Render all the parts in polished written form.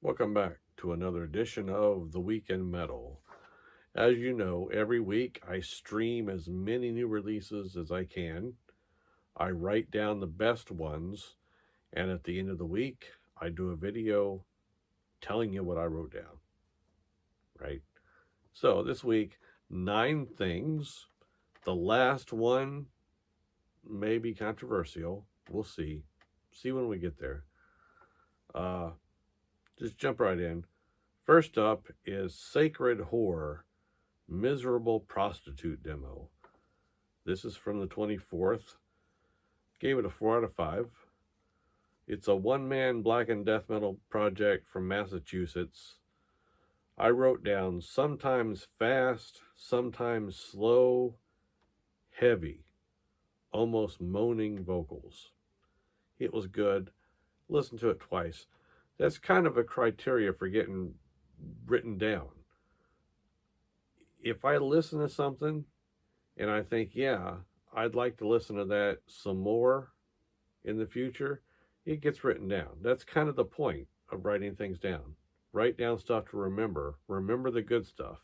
Welcome back to another edition of The Weekend Metal. As you know, every week I stream as many new releases as I can. I write down the best ones, and at the end of the week, I do a video telling you what I wrote down. Right? So this week, 9 things. The last one may be controversial. We'll see. See when we get there. Just jump right in. First up is Sacred Horror, Miserable Prostitute demo. This is from the 24th. Gave it a 4 out of 5. It's a one-man Blackened Death metal project from Massachusetts. I wrote down sometimes fast, sometimes slow, heavy, almost moaning vocals. It was good. Listen to it twice. That's kind of a criteria for getting written down. If I listen to something and I think, yeah, I'd like to listen to that some more in the future, it gets written down. That's kind of the point of writing things down. Write down stuff to remember. Remember the good stuff.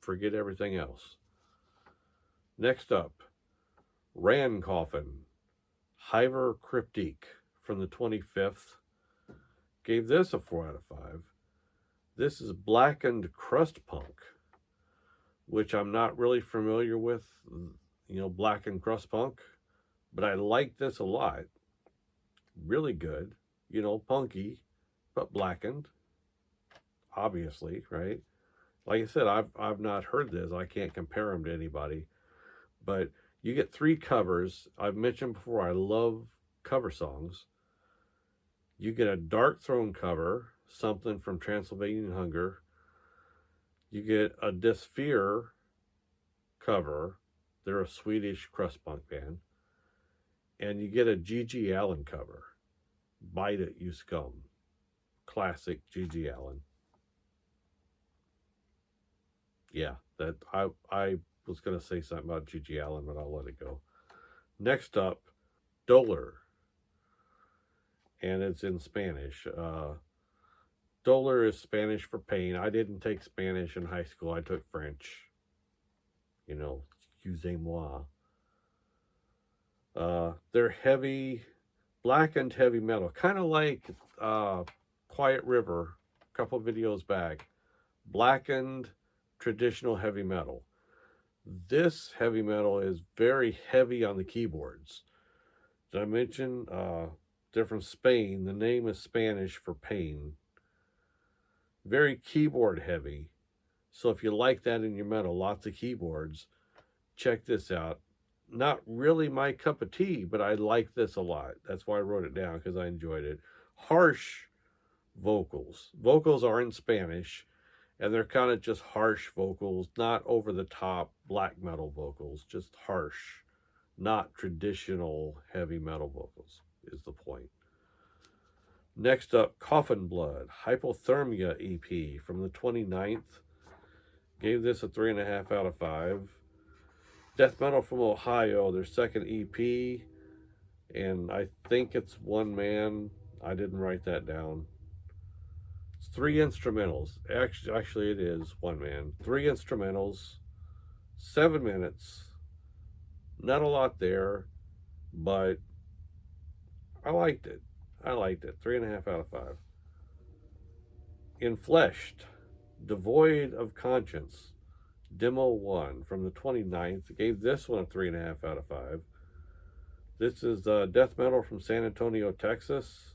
Forget everything else. Next up, RanCoffin, Hiver Cryptique from the 25th. Gave this a 4 out of 5. This is Blackened Crust Punk, which I'm not really familiar with, Blackened Crust Punk, but I like this a lot. Really good, punky, but blackened, obviously, right? Like I said, I've not heard this. I can't compare them to anybody, but you get 3 covers. I've mentioned before, I love cover songs. You get a Dark Throne cover, something from Transylvanian Hunger. You get a Dysphere cover. They're a Swedish crust punk band. And you get a G.G. Allen cover. Bite It, You Scum. Classic G.G. Allen. Yeah, that I was going to say something about G.G. Allen, but I'll let it go. Next up, Dolor. And it's in Spanish. Dolor is Spanish for pain. I didn't take Spanish in high school. I took French. Excusez-moi. They're heavy, blackened heavy metal. Kind of like Quiet River, a couple videos back. Blackened traditional heavy metal. This heavy metal is very heavy on the keyboards. Did I mention they're from Spain? The name is Spanish for pain. Very keyboard heavy. So if you like that in your metal, lots of keyboards, check this out. Not really my cup of tea, but I like this a lot. That's why I wrote it down, because I enjoyed it. Harsh vocals. Vocals are in Spanish, and they're kind of just harsh vocals, not over the top black metal vocals, just harsh, not traditional heavy metal vocals is the point. Next up, Coffinblood, Hypothermia EP from the 29th. Gave this a 3.5 out of 5. Death Metal from Ohio, their second EP, and I think it's one man. I didn't write that down. It's 3 instrumentals. Actually, it is one man. 3 instrumentals, 7 minutes. Not a lot there, but I liked it. 3.5 out of 5. Enfleshed, Devoid of Conscience, Demo 1 from the 29th. Gave this one a 3.5 out of 5. This is death metal from San Antonio, Texas.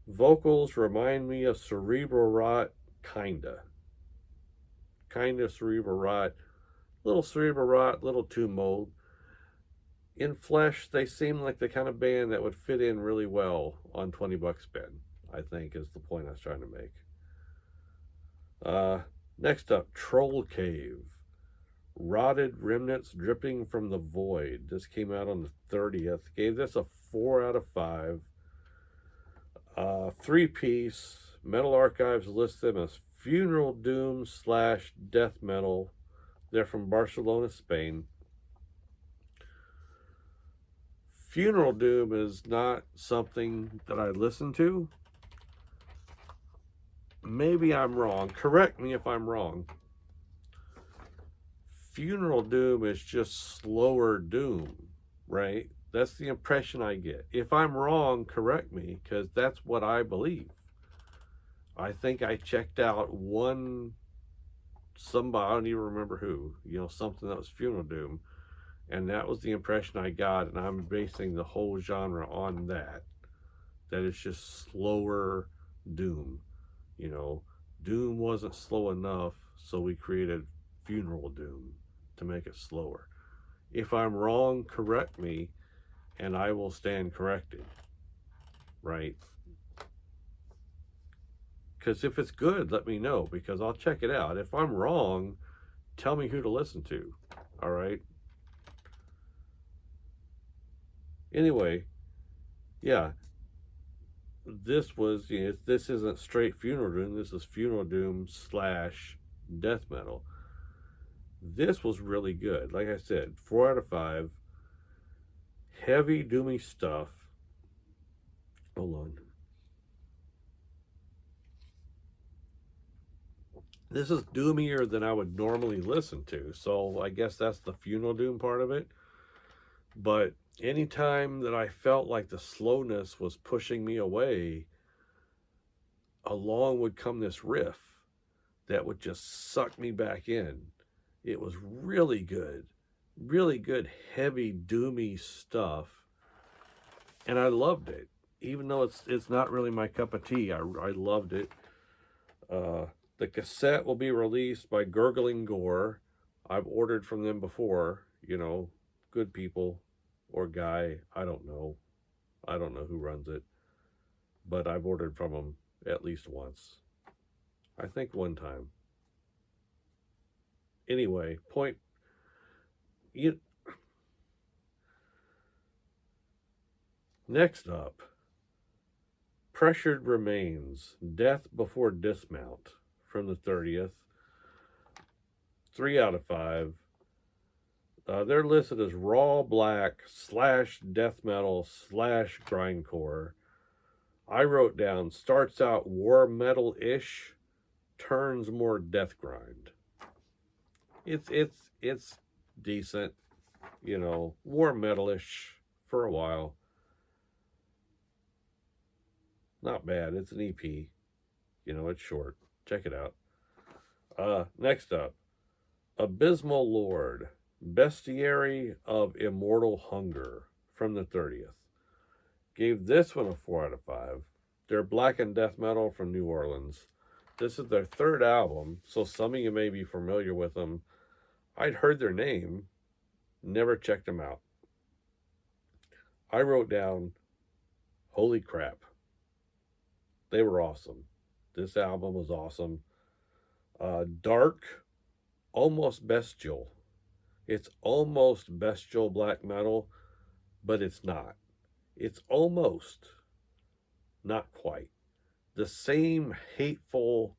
Vocals remind me of Cerebral Rot, kinda Cerebral Rot. Little Cerebral Rot, little Tomb Mold. Enfleshed, they seem like the kind of band that would fit in really well on 20 bucks spin, I think, is the point I was trying to make. Next up, Trollcave, Rotted Remnants Dripping from the Void. This came out on the 30th. Gave this a 4 out of 5. 3-piece. Metal Archives lists them as Funeral Doom / Death Metal. They're from Barcelona, Spain. Funeral Doom is not something that I listen to. maybe I'm wrong. Correct me if I'm wrong. Funeral doom is just slower doom, right? That's the impression I get. If I'm wrong, correct me, because that's what I believe. I think I checked out somebody, I don't even remember who, something that was funeral doom, and that was the impression I got, and I'm basing the whole genre on that it's just slower doom. Doom wasn't slow enough, so we created funeral doom to make it slower. If I'm wrong, correct me, and I will stand corrected, right? Because if it's good, let me know, because I'll check it out. If I'm wrong, tell me who to listen to, all right? Anyway, yeah, this isn't straight funeral doom. This is funeral doom / death metal. This was really good. Like I said, 4 out of 5. Heavy, doomy stuff. Hold on. This is doomier than I would normally listen to, so I guess that's the funeral doom part of it. But anytime that I felt like the slowness was pushing me away, along would come this riff that would just suck me back in. It was really good, heavy, doomy stuff, and I loved it. Even though it's not really my cup of tea, I loved it. The cassette will be released by Gurgling Gore. I've ordered from them before, good people or guy, I don't know who runs it, but I've ordered from them at least once. I think one time. Anyway, next up, Pressured Remains, Death Before Dismount from the 30th. 3 out of 5. They're listed as raw black / death metal / grindcore. I wrote down, starts out war metal-ish, turns more death grind. It's decent, war metal-ish for a while. Not bad. It's an EP. It's short. Check it out. Next up, Abysmal Lord, Bestiary of Immortal Hunger from the 30th. Gave this one a 4 out of 5. They're Blackened Death metal from New Orleans. This is their 3rd album, so some of you may be familiar with them. I'd heard their name, never checked them out. I wrote down, holy crap. They were awesome. This album was awesome. Dark, almost bestial. It's almost bestial black metal, but it's not. It's almost, not quite. The same hateful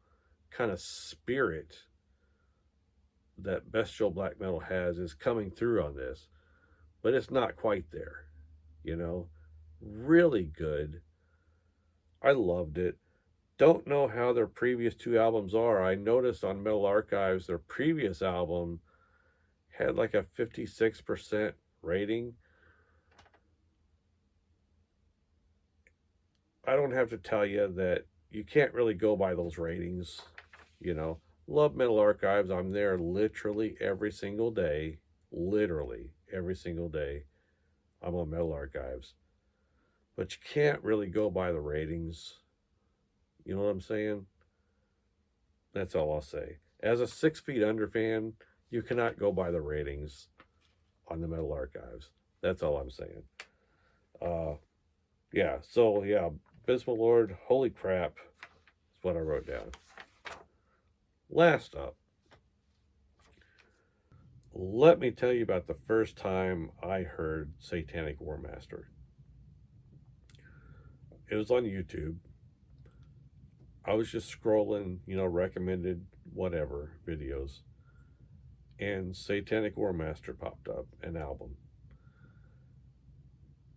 kind of spirit that bestial black metal has is coming through on this, but it's not quite there. Really good. I loved it. Don't know how their previous 2 albums are. I noticed on Metal Archives their previous album had like a 56% rating. I don't have to tell you that you can't really go by those ratings. Love Metal Archives. I'm there literally every single day. Literally every single day. I'm on Metal Archives. But you can't really go by the ratings. You know what I'm saying? That's all I'll say. As a 6 Feet Under fan, you cannot go by the ratings on the Metal Archives. That's all I'm saying. Abysmal Lord, holy crap, is what I wrote down. Last up, let me tell you about the first time I heard Satanic Warmaster. It was on YouTube. I was just scrolling, recommended whatever videos, and Satanic Warmaster popped up, an album.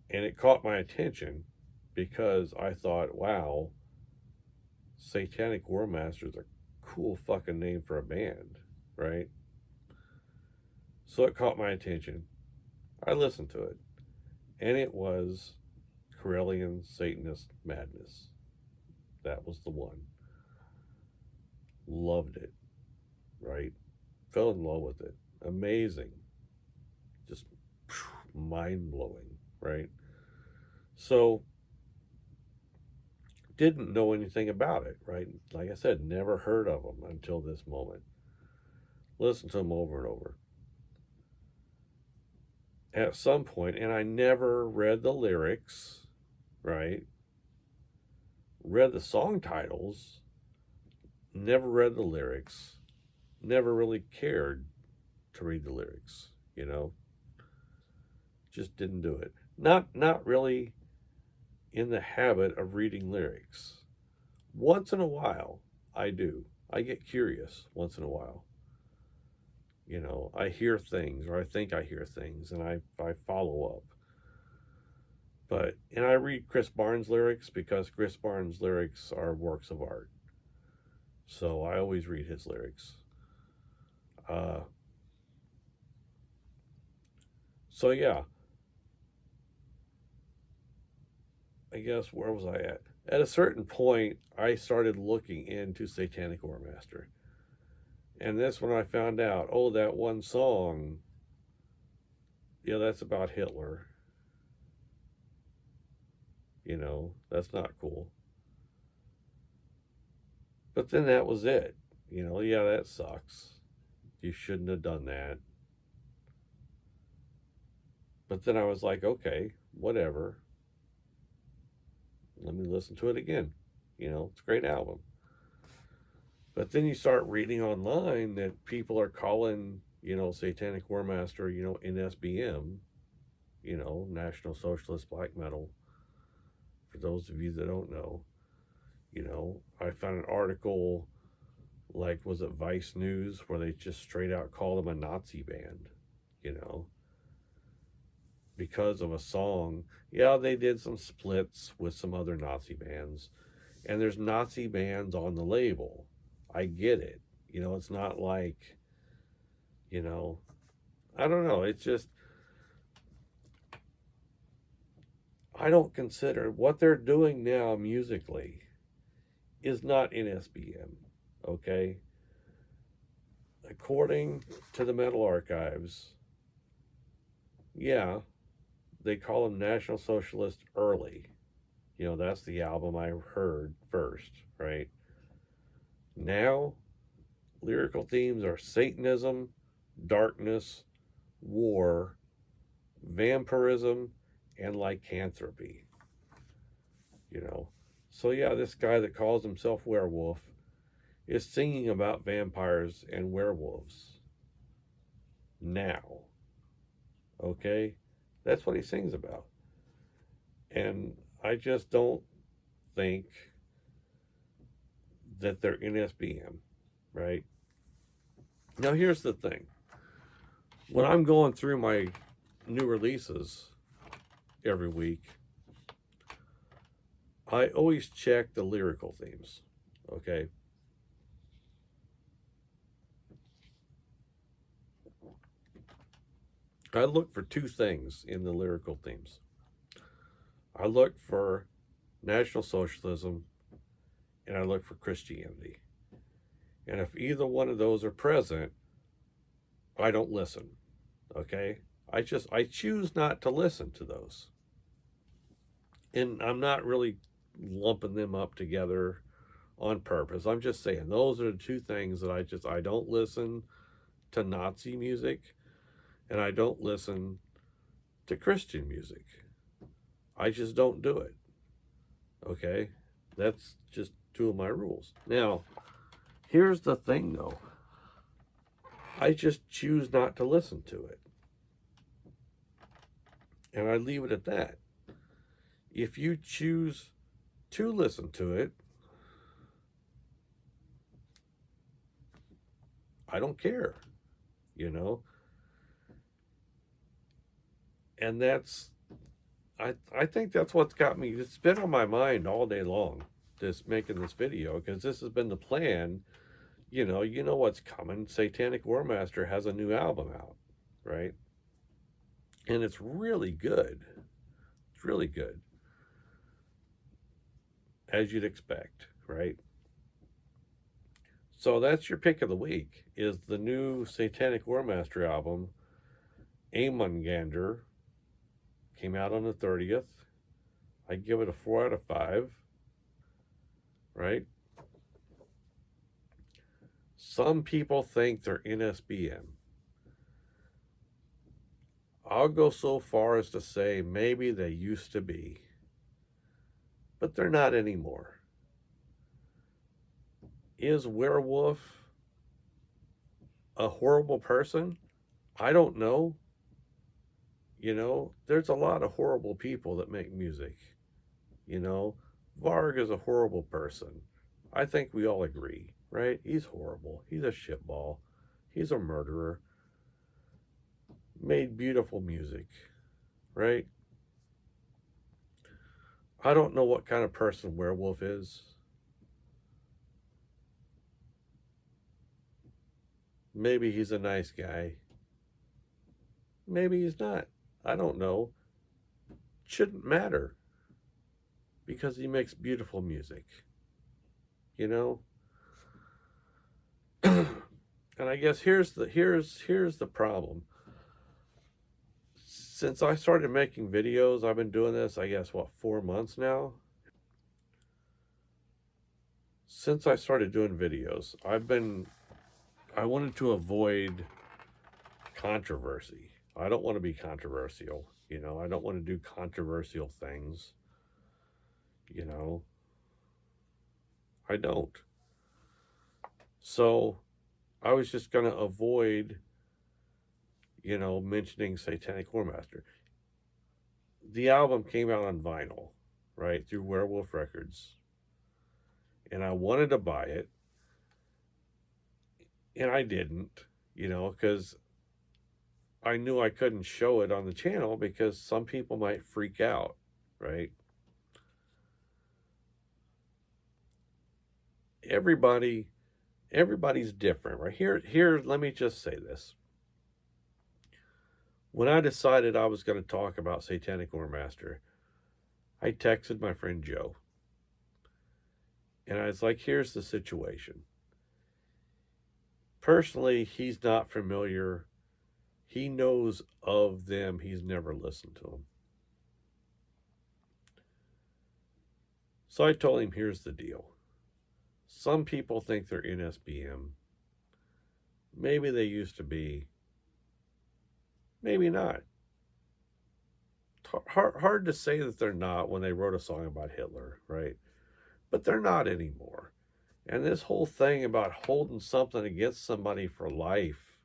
And it caught my attention because I thought, wow, Satanic Warmaster is a cool fucking name for a band, right? So it caught my attention. I listened to it, and it was Corellian Satanist Madness. That was the one. Loved it, right? Fell in love with it. Amazing. Just mind blowing, right? So, didn't know anything about it, right? Like I said, never heard of them until this moment. Listened to them over and over. At some point, and I never read the lyrics, right? Read the song titles, never read the lyrics, never really cared to read the lyrics, you know? Just didn't do it. Not really in the habit of reading lyrics. Once in a while, I do. I get curious once in a while. You know, I hear things, or I think I hear things, and I follow up. And I read Chris Barnes' lyrics because Chris Barnes' lyrics are works of art. So I always read his lyrics. So yeah, I guess where was I at? At a certain point, I started looking into Satanic Warmaster. And that's when I found out, oh, that one song, yeah, that's about Hitler. You know, that's not cool. But then that was it. You know, yeah, that sucks. You shouldn't have done that. But then I was like, okay, whatever. Let me listen to it again. You know, it's a great album. But then you start reading online that people are calling, you know, Satanic Warmaster, you know, NSBM, you know, National Socialist Black Metal. For those of you that don't know, you know, I found an article, like, was it Vice News, where they just straight out called them a Nazi band, you know, because of a song. Yeah, they did some splits with some other Nazi bands, and there's Nazi bands on the label. I get it. You know, it's not like, you know, I don't know. It's just, I don't consider what they're doing now musically is not NSBM, okay? According to the Metal Archives, yeah, they call them National Socialist early. You know, that's the album I heard first, right? Now, lyrical themes are Satanism, darkness, war, vampirism, and lycanthropy. You know, so yeah, this guy that calls himself Werewolf is singing about vampires and werewolves now. Okay? That's what he sings about. And I just don't think that they're NSBM, right? Now, here's the thing. When I'm going through my new releases every week, I always check the lyrical themes, okay? I look for two things in the lyrical themes. I look for National Socialism, and I look for Christianity. And if either one of those are present, I don't listen, okay? I choose not to listen to those. And I'm not really lumping them up together on purpose. I'm just saying those are the two things that I don't listen to Nazi music, and I don't listen to Christian music. I just don't do it. Okay? That's just two of my rules. Now, here's the thing though. I just choose not to listen to it. And I leave it at that. If you choose to listen to it, I don't care, you know? And I think that's what's got me, it's been on my mind all day long, making this video, because this has been the plan. You know what's coming. Satanic Warmaster has a new album out, right? And it's really good. It's really good, as you'd expect, right? So that's your pick of the week, is the new Satanic Warmaster album, Aamongandr. Came out on the 30th. I give it a 4 out of 5, right? Some people think they're NSBM. I'll go so far as to say maybe they used to be, but they're not anymore. Is Werewolf a horrible person? I don't know. There's a lot of horrible people that make music. Varg is a horrible person. I think we all agree, right? He's horrible. He's a shitball. He's a murderer. Made beautiful music, right? I don't know what kind of person Werewolf is. Maybe he's a nice guy. Maybe he's not. I don't know. Shouldn't matter, because he makes beautiful music. And I guess here's the problem. Since I started making videos, I've been doing this, I guess, 4 months now? Since I started doing videos, I wanted to avoid controversy. I don't want to be controversial. I don't want to do controversial things. I don't. So I was just going to avoid, mentioning Satanic Warmaster. The album came out on vinyl, right, through Werewolf Records. And I wanted to buy it. And I didn't, because I knew I couldn't show it on the channel because some people might freak out, right? Everybody's different, right? Here, let me just say this. When I decided I was going to talk about Satanic Warmaster, I texted my friend Joe. And I was like, here's the situation. Personally, he's not familiar. He knows of them. He's never listened to them. So I told him, here's the deal. Some people think they're NSBM. Maybe they used to be. Maybe not. Hard to say that they're not when they wrote a song about Hitler, right? But they're not anymore. And this whole thing about holding something against somebody for life,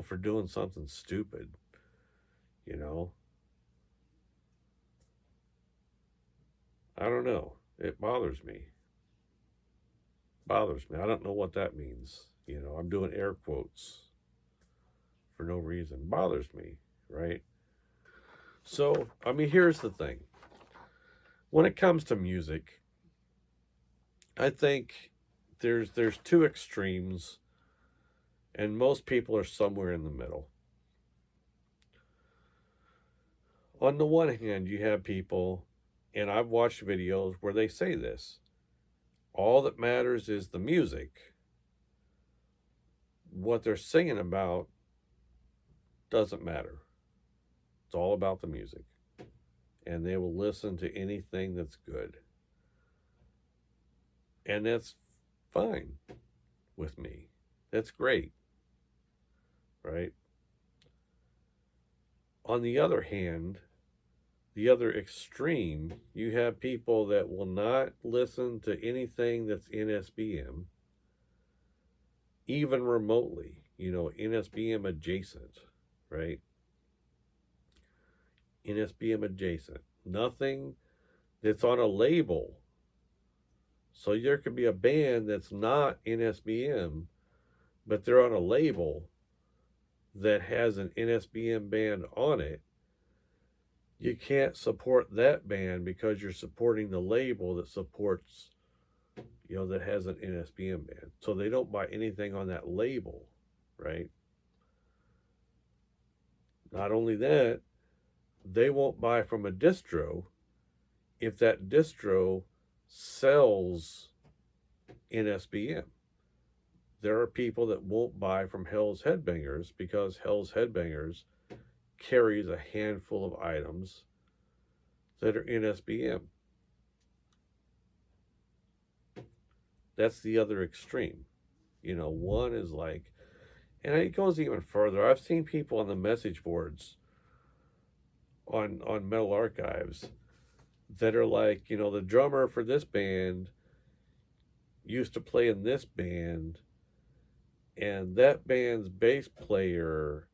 for doing something stupid, I don't know. It bothers me. I don't know what that means. I'm doing air quotes for no reason. Bothers me, right? So, here's the thing. When it comes to music, I think there's two extremes, and most people are somewhere in the middle. On the one hand, you have people, and I've watched videos where they say this: all that matters is the music. What they're singing about doesn't matter. It's all about the music. And they will listen to anything that's good. And that's fine with me. That's great. Right? On the other hand, the other extreme, you have people that will not listen to anything that's NSBM, even remotely, NSBM adjacent, right? NSBM adjacent. Nothing that's on a label. So there could be a band that's not NSBM, but they're on a label that has an NSBM band on it. you can't support that band because you're supporting the label that supports, that has an NSBM band. So they don't buy anything on that label, right? Not only that, they won't buy from a distro if that distro sells NSBM. There are people that won't buy from Hell's Headbangers because Hell's Headbangers carries a handful of items that are NSBM. That's the other extreme. One is like, and it goes even further. I've seen people on the message boards on Metal Archives that are like, the drummer for this band used to play in this band, and that band's bass player,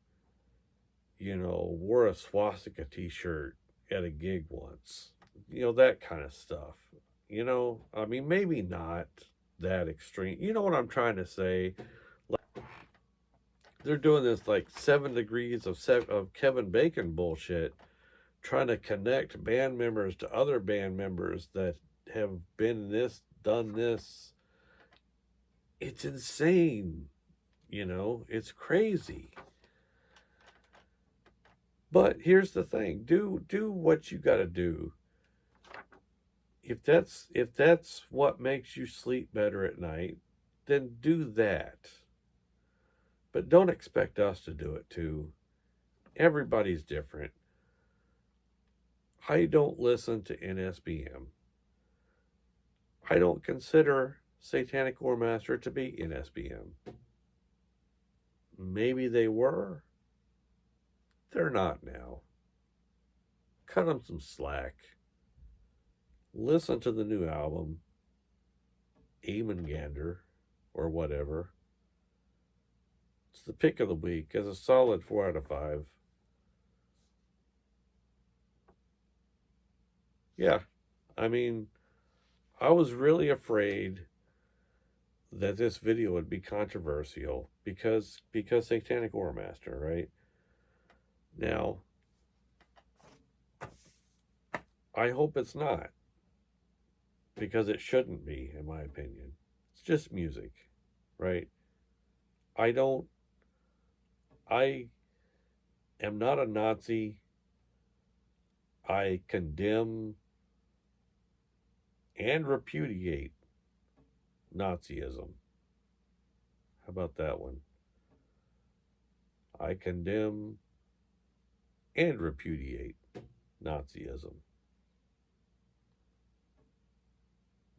wore a swastika t-shirt at a gig once. That kind of stuff. I mean, maybe not that extreme. You know what I'm trying to say? Like, they're doing this like 7 degrees of Kevin Bacon bullshit, trying to connect band members to other band members that have been this, done this. It's insane. It's crazy. But here's the thing. Do what you got to do. If that's what makes you sleep better at night, then do that. But don't expect us to do it too. Everybody's different. I don't listen to NSBM. I don't consider Satanic Warmaster to be NSBM. Maybe they were. They're not now. Cut them some slack. Listen to the new album, Aamongandr, or whatever. It's the pick of the week as a solid 4 out of 5. Yeah, I mean, I was really afraid that this video would be controversial because Satanic Warmaster, right? Now, I hope it's not, because it shouldn't be, in my opinion. It's just music, right? I am not a Nazi. I condemn and repudiate Nazism. How about that one? I condemn and repudiate Nazism.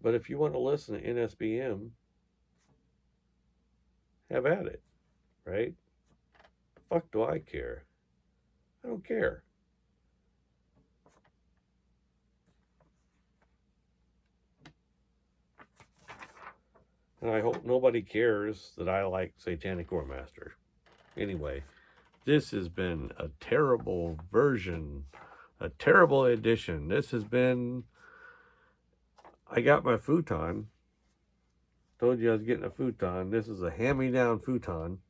But if you want to listen to NSBM, have at it, right? The fuck do I care? I don't care. And I hope nobody cares that I like Satanic Warmaster. Anyway, this has been a terrible version, a terrible edition. This has been... I got my futon. Told you I was getting a futon. This is a hand-me-down futon.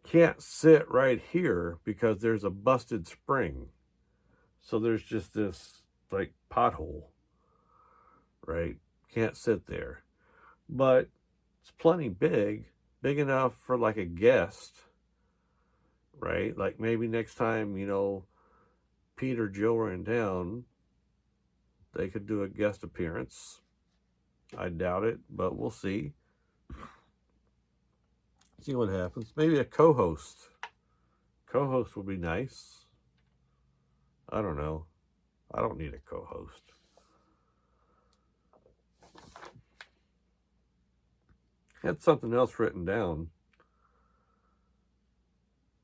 Can't sit right here because there's a busted spring. So there's just this, like, pothole, right? Can't sit there. But it's plenty big enough for, like, a guest, right? Like, maybe next time, Pete or Joe are in town, they could do a guest appearance. I doubt it, but we'll see. See what happens. Maybe a co-host. Co-host would be nice. I don't know. I don't need a co-host. Had something else written down.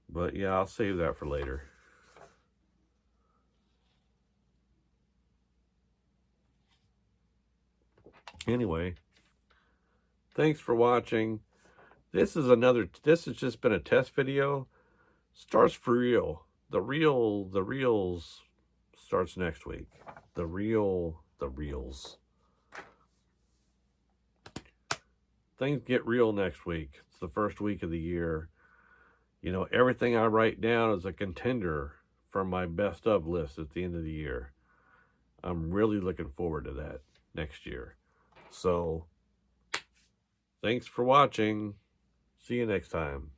But yeah, I'll save that for later. Anyway, thanks for watching. This has just been a test video. Starts for real. The reels starts next week. The reels. Things get real next week. It's the first week of the year. Everything I write down is a contender for my best of list at the end of the year. I'm really looking forward to that next year. So, thanks for watching. See you next time.